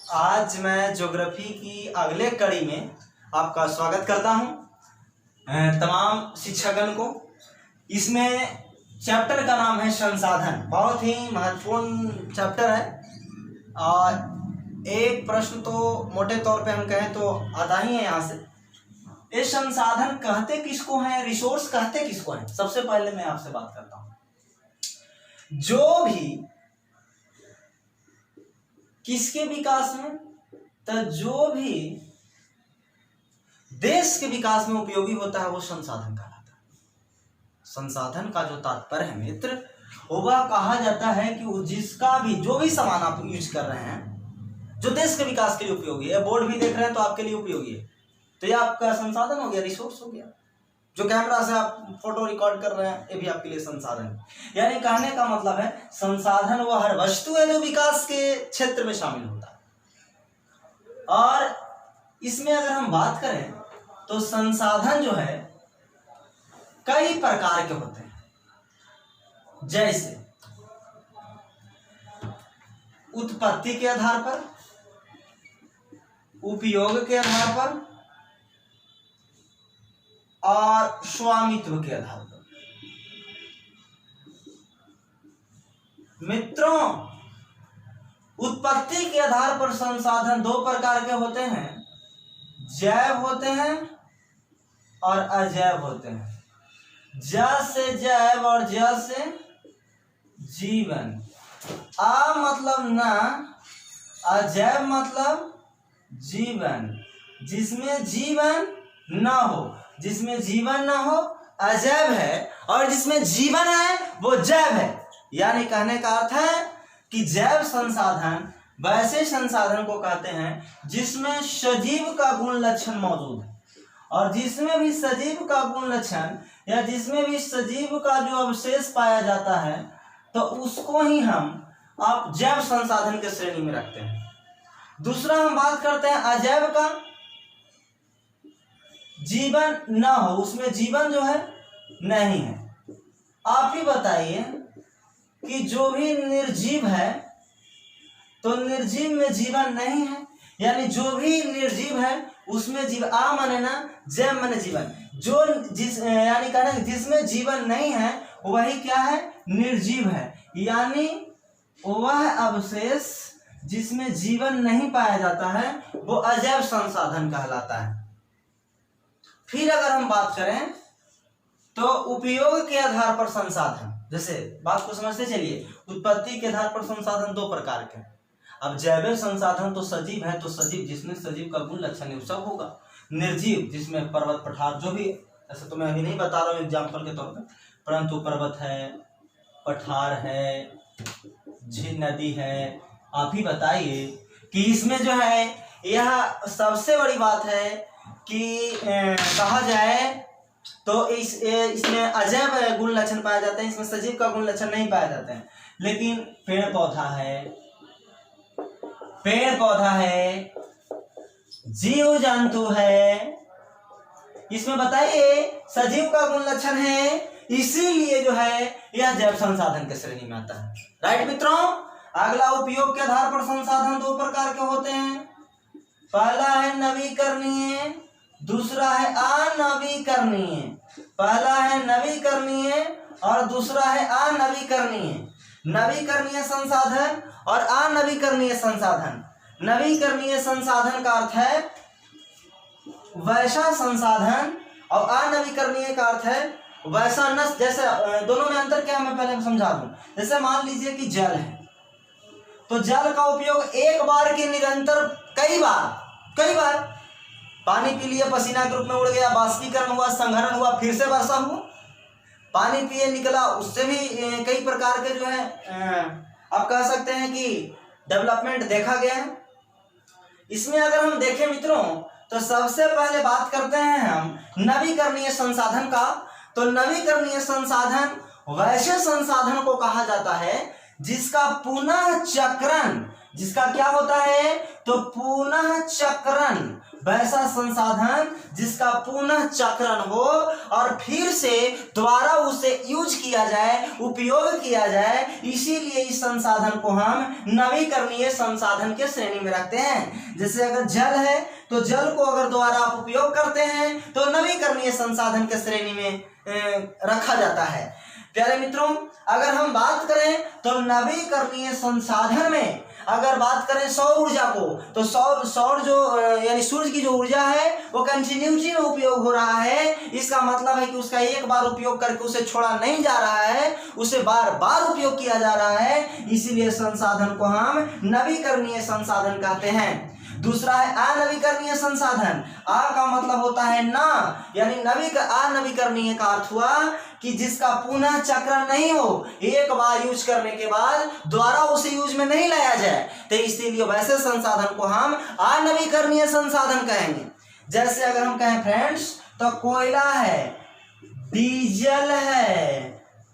आज मैं ज्योग्राफी की अगले कड़ी में आपका स्वागत करता हूं। तमाम शिक्षकगण को इसमें चैप्टर का नाम है संसाधन। बहुत ही महत्वपूर्ण चैप्टर है और एक प्रश्न तो मोटे तौर पे हम कहें तो आता ही है यहाँ से। ये संसाधन कहते किसको हैं, रिसोर्स कहते किसको हैं? सबसे पहले मैं आपसे बात करता हूँ, जो भी किसके विकास में, तो जो भी देश के विकास में उपयोगी होता है वो संसाधन कहलाता है। संसाधन का जो तात्पर्य है मित्र, वह कहा जाता है कि जिसका भी जो भी सामान आप यूज कर रहे हैं जो देश के विकास के लिए उपयोगी है, बोर्ड भी देख रहे हैं तो आपके लिए उपयोगी है, तो ये आपका संसाधन हो गया, रिसोर्स हो गया। जो कैमरा से आप फोटो रिकॉर्ड कर रहे हैं ये भी आपके लिए संसाधन है। यानी कहने का मतलब है संसाधन वह हर वस्तु है जो विकास के क्षेत्र में शामिल होता है। और इसमें अगर हम बात करें तो संसाधन जो है कई प्रकार के होते हैं, जैसे उत्पत्ति के आधार पर, उपयोग के आधार पर और स्वामित्व के आधार पर। मित्रों, उत्पत्ति के आधार पर संसाधन दो प्रकार के होते हैं, जैव होते हैं और अजैव होते हैं। ज से जैव और ज से जीवन। आ मतलब ना, अजैव मतलब जीवन, जिसमें जीवन ना हो। जिसमें जीवन ना हो अजैव है और जिसमें जीवन है वो जैव है। यानी कहने का अर्थ है कि जैव संसाधन वैसे संसाधन को कहते हैं जिसमें सजीव का गुण लक्षण मौजूद है, और जिसमें भी सजीव का गुण लक्षण या जिसमें भी सजीव का जो अवशेष पाया जाता है तो उसको ही हम आप जैव संसाधन के श्रेणी में रखते हैं। दूसरा हम बात करते हैं अजैव का, जीवन ना हो, उसमें जीवन जो है नहीं है। आप ही बताइए कि जो भी निर्जीव है तो निर्जीव में जीवन नहीं है, यानी जो भी निर्जीव है उसमें जीव, आ माने ना, जैव माने जीवन, जो यानी कहना जिसमें जीवन नहीं है वही क्या है, निर्जीव है। यानी वह अवशेष जिसमें जीवन नहीं पाया जाता है वो अजैव संसाधन कहलाता है। फिर अगर हम बात करें तो उपयोग के आधार पर संसाधन, जैसे बात को समझते चलिए, उत्पत्ति के आधार पर संसाधन दो प्रकार के। अब जैव संसाधन तो सजीव है, तो सजीव जिसमें सजीव का गुण लक्षण है सब होगा। निर्जीव जिसमें पर्वत पठार जो भी, ऐसे तो मैं अभी नहीं बता रहा हूँ एग्जाम्पल के तौर पर, परंतु पर्वत है, पठार है, झील नदी है। आप ही बताइए कि इसमें जो है यह सबसे बड़ी बात है कि कहा जाए तो इसमें अजैव गुण लक्षण पाए जाते हैं, इसमें सजीव का गुण लक्षण नहीं पाए जाते हैं। लेकिन पेड़ पौधा है, जीव जंतु है, इसमें बताइए सजीव का गुण लक्षण है, इसीलिए जो है यह जैव संसाधन के श्रेणी में आता है। राइट मित्रों। अगला उपयोग के आधार पर संसाधन दो प्रकार के होते हैं, पहला है नवीकरणीय, दूसरा है अनवीकरणीय। पहला है नवीकरणीय और दूसरा है अनवीकरणीय। नवीकरणीय संसाधन और अनवीकरणीय संसाधन। नवीकरणीय संसाधन का अर्थ है वैसा संसाधन और अनवीकरणीय का अर्थ है वैसा नष्ट। जैसे दोनों में अंतर क्या है मैं पहले समझा दूं। जैसे मान लीजिए कि जल है, तो जल का उपयोग एक बार के निरंतर कई बार पानी पी लिए, पसीना के रूप में उड़ गया, बाष्पीकरण हुआ, संघनन हुआ, फिर से वर्षा हुआ, पानी पिए निकला, उससे भी कई प्रकार के जो है आप कह सकते हैं कि डेवलपमेंट देखा गया है। इसमें अगर हम देखें मित्रों तो सबसे पहले बात करते हैं हम नवीकरणीय संसाधन का। तो नवीकरणीय संसाधन वैसे संसाधन को कहा जाता है जिसका पुनः चक्रण, जिसका क्या होता है तो पुनः चक्रण वैसा संसाधन जिसका पुनः चक्रण हो और फिर से दोबारा उसे यूज किया जाए, उपयोग किया जाए, इसीलिए इस संसाधन को हम नवीकरणीय संसाधन के श्रेणी में रखते हैं। जैसे अगर जल है तो जल को अगर दोबारा आप उपयोग करते हैं तो नवीकरणीय संसाधन के श्रेणी में रखा जाता है। प्यारे मित्रों, अगर हम बात करें तो नवीकरणीय संसाधन में अगर बात करें सौर ऊर्जा को, तो सौर जो यानी सूर्य की जो ऊर्जा है वो कंटिन्यूटी में उपयोग हो रहा है। इसका मतलब है कि उसका एक बार उपयोग करके उसे छोड़ा नहीं जा रहा है, उसे बार बार उपयोग किया जा रहा है, इसीलिए संसाधन को हम नवीकरणीय संसाधन कहते हैं। दूसरा है अनवीकरणीय संसाधन। आ का मतलब होता है ना, यानी अनवीकरणीय का अर्थ हुआ कि जिसका पुनः चक्रण नहीं हो, एक बार यूज करने के बाद दोबारा उसे यूज में नहीं लाया जाए, तो इसीलिए वैसे संसाधन को हम अनवीकरणीय संसाधन कहेंगे। जैसे अगर हम कहें फ्रेंड्स तो कोयला है, डीजल है,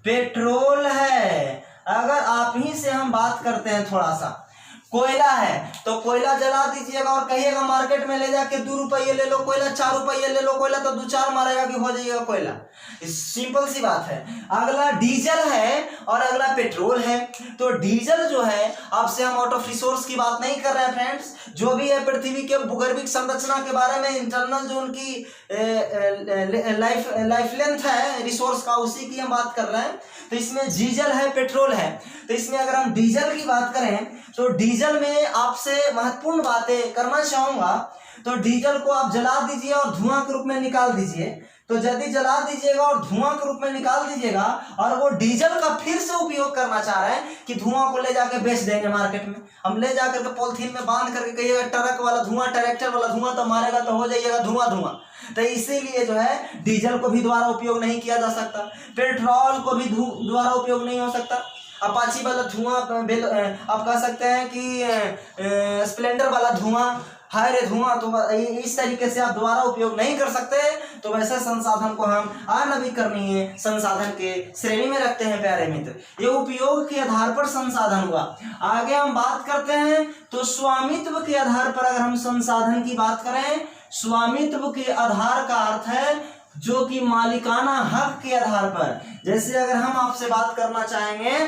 पेट्रोल है। अगर आप ही से हम बात करते हैं थोड़ा सा, कोयला है तो कोयला जला दीजिएगा और कहिएगा मार्केट में ले जाके 2 रुपये ले लो कोयला, 4 रुपये ले लो कोयला, तो 2-4 मारेगा कि हो जाएगा कोयला। सिंपल सी बात है। अगला डीजल है और अगला पेट्रोल है। तो डीजल जो है, आपसे हम आउट ऑफ रिसोर्स की बात नहीं कर रहे हैं फ्रेंड्स, जो भी है पृथ्वी के भूगर्भिक संरचना के बारे में, इंटरनल जो उनकी लाइफ लेंथ है रिसोर्स का, उसी की हम बात कर रहे हैं। तो इसमें डीजल है, पेट्रोल है। तो इसमें अगर हम डीजल की बात करें तो डीजल में आपसे महत्वपूर्ण बातें करना चाहूंगा। तो डीजल को आप जला दीजिए और धुआं के रूप में निकाल दीजिए। तो यदि जला दीजिएगा और धुआं के रूप में निकाल दीजिएगा और वो डीजल का फिर से उपयोग करना चाह रहे हैं कि धुआं को ले जाके बेच देंगे मार्केट में, हम ले जाकर के पॉलिथीन में बांध करके कहिएगा ट्रक वाला धुआं, ट्रैक्टर वाला धुआं तो मारेगा तो हो जाइएगा धुआं। तो इसीलिए जो है डीजल को भी दोबारा उपयोग नहीं किया जा सकता, पेट्रोल को भी दोबारा उपयोग नहीं हो सकता। अपाची वाला धुआं आप कह सकते हैं कि स्प्लेंडर वाला धुआं, हाय धुआं, तो इस तरीके से आप दोबारा उपयोग नहीं कर सकते। तो वैसे संसाधन को हम अनवीकरणीय संसाधन के श्रेणी में रखते हैं। प्यारे मित्र, ये उपयोग के आधार पर संसाधन हुआ। आगे हम बात करते हैं तो स्वामित्व के आधार पर अगर हम संसाधन की बात करें, स्वामित्व के आधार का अर्थ है जो कि मालिकाना हक के आधार पर। जैसे अगर हम आपसे बात करना चाहेंगे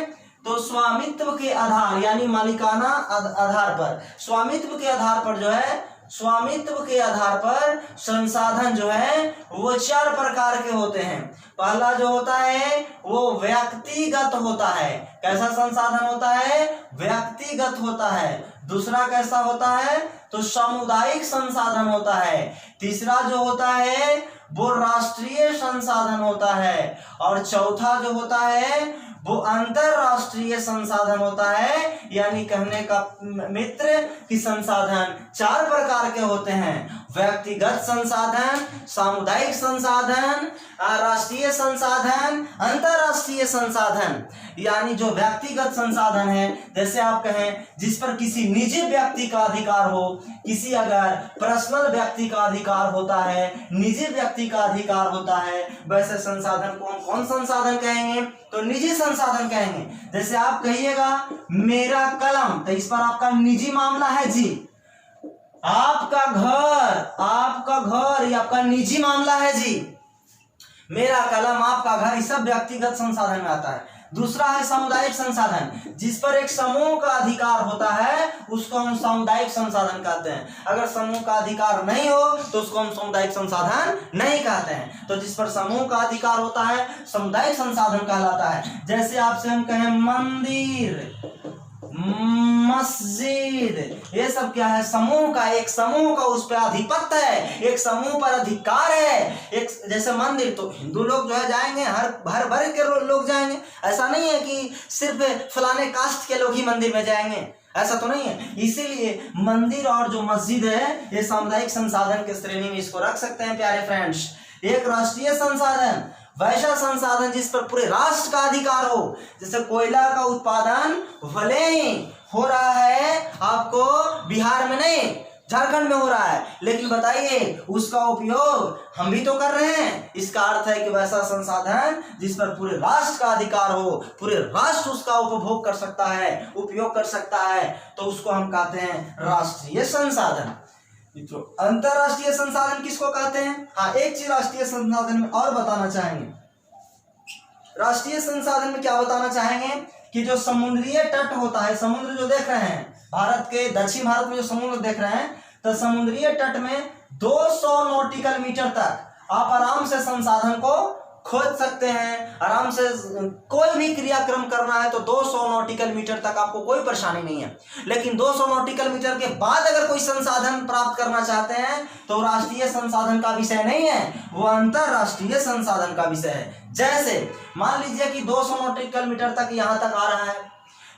तो स्वामित्व के आधार यानी मालिकाना आधार पर, स्वामित्व के आधार पर जो है, स्वामित्व के आधार पर संसाधन जो है वो 4 प्रकार के होते हैं। पहला जो होता है वो व्यक्तिगत होता है। कैसा संसाधन होता है? व्यक्तिगत होता है। दूसरा कैसा होता है? तो सामुदायिक संसाधन होता है। तीसरा जो होता है वो राष्ट्रीय संसाधन होता है। और चौथा जो होता है वो अंतरराष्ट्रीय संसाधन होता है। यानी कहने का मित्र कि संसाधन 4 प्रकार के होते हैं: व्यक्तिगत संसाधन, सामुदायिक संसाधन, राष्ट्रीय संसाधन, अंतरराष्ट्रीय संसाधन। यानी जो व्यक्तिगत संसाधन है, जैसे आप कहें जिस पर किसी निजी व्यक्ति का अधिकार हो, किसी अगर पर्सनल व्यक्ति का अधिकार होता है, निजी व्यक्ति का अधिकार होता है, वैसे संसाधन को हम कौन संसाधन कहेंगे? तो निजी संसाधन कहेंगे। जैसे आप कहिएगा मेरा कलम, तो इस पर आपका निजी मामला है जी। आपका घर ये आपका निजी मामला है जी। मेरा कलम, आपका घर, ये सब व्यक्तिगत संसाधन में आता है। दूसरा है सामुदायिक संसाधन, जिस पर एक समूह का अधिकार होता है उसको हम सामुदायिक संसाधन कहते हैं। अगर समूह का अधिकार नहीं हो तो उसको हम सामुदायिक संसाधन नहीं कहते हैं। तो जिस पर समूह का अधिकार होता है सामुदायिक संसाधन कहलाता है। जैसे आपसे हम कहें मंदिर, मस्जिद, ये सब क्या है? समूह का, एक समूह का उस पर आधिपत्य है, एक समूह पर अधिकार है। एक जैसे मंदिर तो हिंदू लोग जो है जाएंगे, हर वर्ग के लोग जाएंगे। ऐसा नहीं है कि सिर्फ फलाने कास्ट के लोग ही मंदिर में जाएंगे, ऐसा तो नहीं है। इसीलिए मंदिर और जो मस्जिद है ये सामुदायिक संसाधन के श्रेणी में इसको रख सकते हैं। प्यारे फ्रेंड्स, एक राष्ट्रीय संसाधन, वैसा संसाधन जिस पर पूरे राष्ट्र का अधिकार हो। जैसे कोयला का उत्पादन भले ही हो रहा है आपको बिहार में नहीं, झारखंड में हो रहा है, लेकिन बताइए उसका उपयोग हम भी तो कर रहे हैं। इसका अर्थ है कि वैसा संसाधन जिस पर पूरे राष्ट्र का अधिकार हो, पूरे राष्ट्र उसका उपभोग कर सकता है, उपयोग कर सकता है, तो उसको हम कहते हैं राष्ट्रीय संसाधन। मित्रों अंतरराष्ट्रीय संसाधन किसको कहते हैं? हाँ, एक चीज राष्ट्रीय संसाधन में और बताना चाहेंगे। राष्ट्रीय संसाधन में क्या बताना चाहेंगे कि जो समुद्रीय तट होता है, समुद्र जो देख रहे हैं, भारत के दक्षिण भारत में जो समुद्र देख रहे हैं, तो समुद्रीय तट में 200 नॉटिकल मीटर तक आप आराम से संसाधन को खोज सकते हैं। आराम से कोई भी क्रियाक्रम करना है तो 200 नॉटिकल मीटर तक आपको कोई परेशानी नहीं है। लेकिन 200 नॉटिकल मीटर के बाद अगर कोई संसाधन प्राप्त करना चाहते हैं तो राष्ट्रीय संसाधन का विषय नहीं है, वो अंतरराष्ट्रीय संसाधन का विषय है। जैसे मान लीजिए कि 200 नॉटिकल मीटर तक यहाँ तक आ रहा है,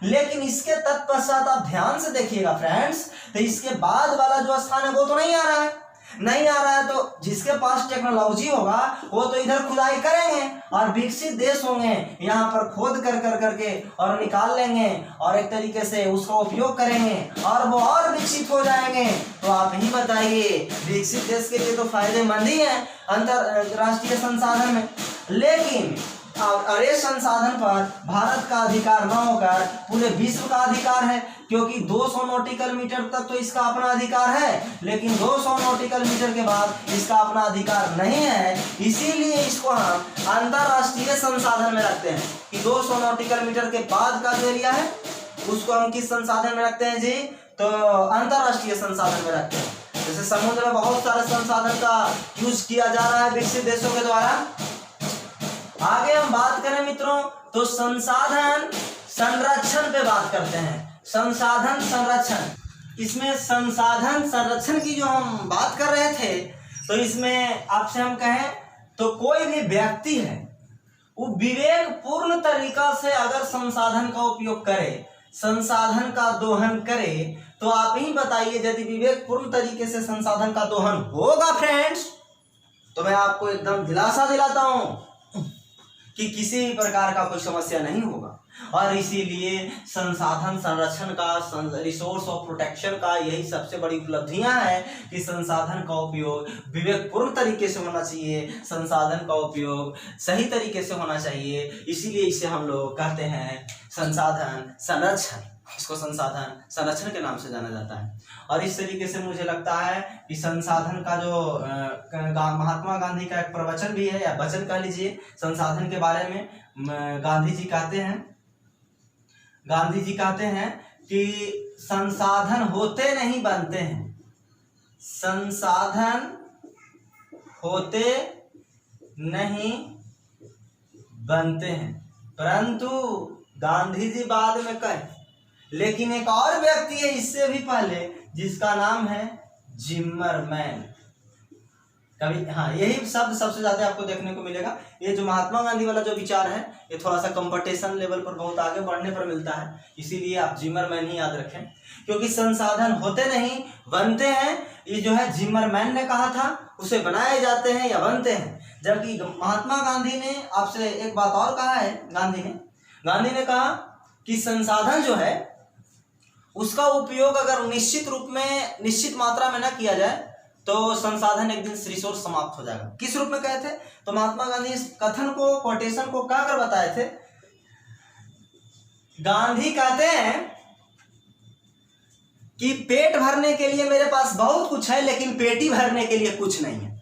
लेकिन इसके तत्पश्चात आप ध्यान से देखिएगा फ्रेंड्स, तो इसके बाद वाला जो स्थान है वो तो नहीं आ रहा है। नहीं आ रहा है तो जिसके पास टेक्नोलॉजी होगा वो तो इधर खुदाई करेंगे और विकसित देश होंगे, यहाँ पर खोद कर करके और निकाल लेंगे और एक तरीके से उसका उपयोग करेंगे और वो और विकसित हो जाएंगे। तो आप ही बताइए, विकसित देश के लिए तो फायदेमंद ही है अंतरराष्ट्रीय संसाधन में। लेकिन अरे संसाधन पर भारत का अधिकार न होकर पूरे विश्व का अधिकार है, क्योंकि 200 नॉटिकल मीटर तक तो इसका अपना अधिकार है, लेकिन 200 नॉटिकल मीटर के बाद इसका अपना अधिकार नहीं है। इसीलिए इसको हम अंतरराष्ट्रीय संसाधन में रखते हैं कि 200 नॉटिकल मीटर के बाद का जो एरिया है उसको हम किस संसाधन में रखते हैं जी? तो अंतरराष्ट्रीय संसाधन में रखते हैं। जैसे समुद्र में बहुत सारे संसाधन का यूज किया जा रहा है विकसित देशों के द्वारा। आगे हम बात करें मित्रों तो संसाधन संरक्षण पे बात करते हैं। संसाधन संरक्षण, इसमें संसाधन संरक्षण की जो हम बात कर रहे थे, तो इसमें आपसे हम कहें तो कोई भी व्यक्ति है वो विवेकपूर्ण तरीका से अगर संसाधन का उपयोग करे, संसाधन का दोहन करे, तो आप ही बताइए यदि विवेकपूर्ण तरीके से संसाधन का दोहन होगा फ्रेंड्स, तो मैं आपको एकदम दिलासा दिलाता हूं कि किसी भी प्रकार का कोई समस्या नहीं होगा। और इसीलिए संसाधन संरक्षण का, रिसोर्स ऑफ प्रोटेक्शन का यही सबसे बड़ी उपलब्धियां हैं कि संसाधन का उपयोग विवेकपूर्ण तरीके से होना चाहिए, संसाधन का उपयोग सही तरीके से होना चाहिए। इसीलिए इसे हम लोग कहते हैं संसाधन संरक्षण, इसको संसाधन संरक्षण के नाम से जाना जाता है। और इस तरीके से मुझे लगता है कि संसाधन का जो महात्मा गांधी का एक प्रवचन भी है या वचन कह लीजिए संसाधन के बारे में। गांधी जी कहते हैं कि संसाधन होते नहीं बनते हैं, संसाधन होते नहीं बनते हैं, परंतु गांधी जी बाद में कहे। लेकिन एक और व्यक्ति है इससे भी पहले जिसका नाम है जिम्मरमैन। कभी हाँ, यही शब्द सबसे ज्यादा आपको देखने को मिलेगा। ये जो महात्मा गांधी वाला जो विचार है ये थोड़ा सा कंपटीशन लेवल पर बहुत आगे बढ़ने पर मिलता है, इसीलिए आप जिम्मरमैन ही याद रखें, क्योंकि संसाधन होते नहीं बनते हैं ये जो है जिम्मरमैन ने कहा था, उसे बनाए जाते हैं या बनते हैं। जबकि महात्मा गांधी ने आपसे एक बात और कहा है, गांधी ने कहा कि संसाधन जो है उसका उपयोग अगर निश्चित रूप में, निश्चित मात्रा में न किया जाए तो संसाधन एक दिन रिसोर्स समाप्त हो जाएगा। किस रूप में कहे थे? तो महात्मा गांधी इस कथन को, कोटेशन को क्या कर बताए थे? गांधी कहते हैं कि पेट भरने के लिए मेरे पास बहुत कुछ है, लेकिन पेटी भरने के लिए कुछ नहीं है।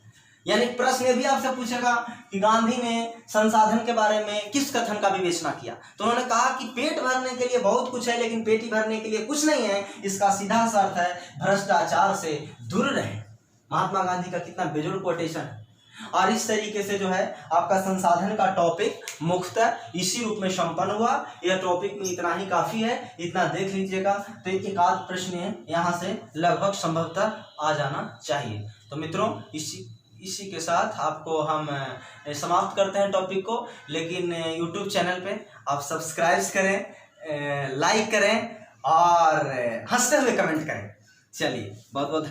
यानी प्रश्न भी आपसे पूछेगा कि गांधी ने संसाधन के बारे में किस कथन का विवेचना किया, तो उन्होंने कहा कि पेट भरने के लिए बहुत कुछ है लेकिन पेटी भरने के लिए कुछ नहीं है। इसका सीधा सा अर्थ है भ्रष्टाचार से दूर रहें। महात्मा गांधी का कितना बेजोड़ कोटेशन है। और इस तरीके से जो है आपका संसाधन का टॉपिक मुख्यतः इसी रूप में संपन्न हुआ। यह टॉपिक में इतना ही काफी है, इतना देख लीजिएगा तो एक आध प्रश्न है यहाँ से लगभग संभवतः आ जाना चाहिए। तो मित्रों इसी के साथ आपको हम समाप्त करते हैं टॉपिक को। लेकिन यूट्यूब चैनल पे आप सब्सक्राइब करें, लाइक करें और हंसते हुए कमेंट करें। चलिए बहुत बहुत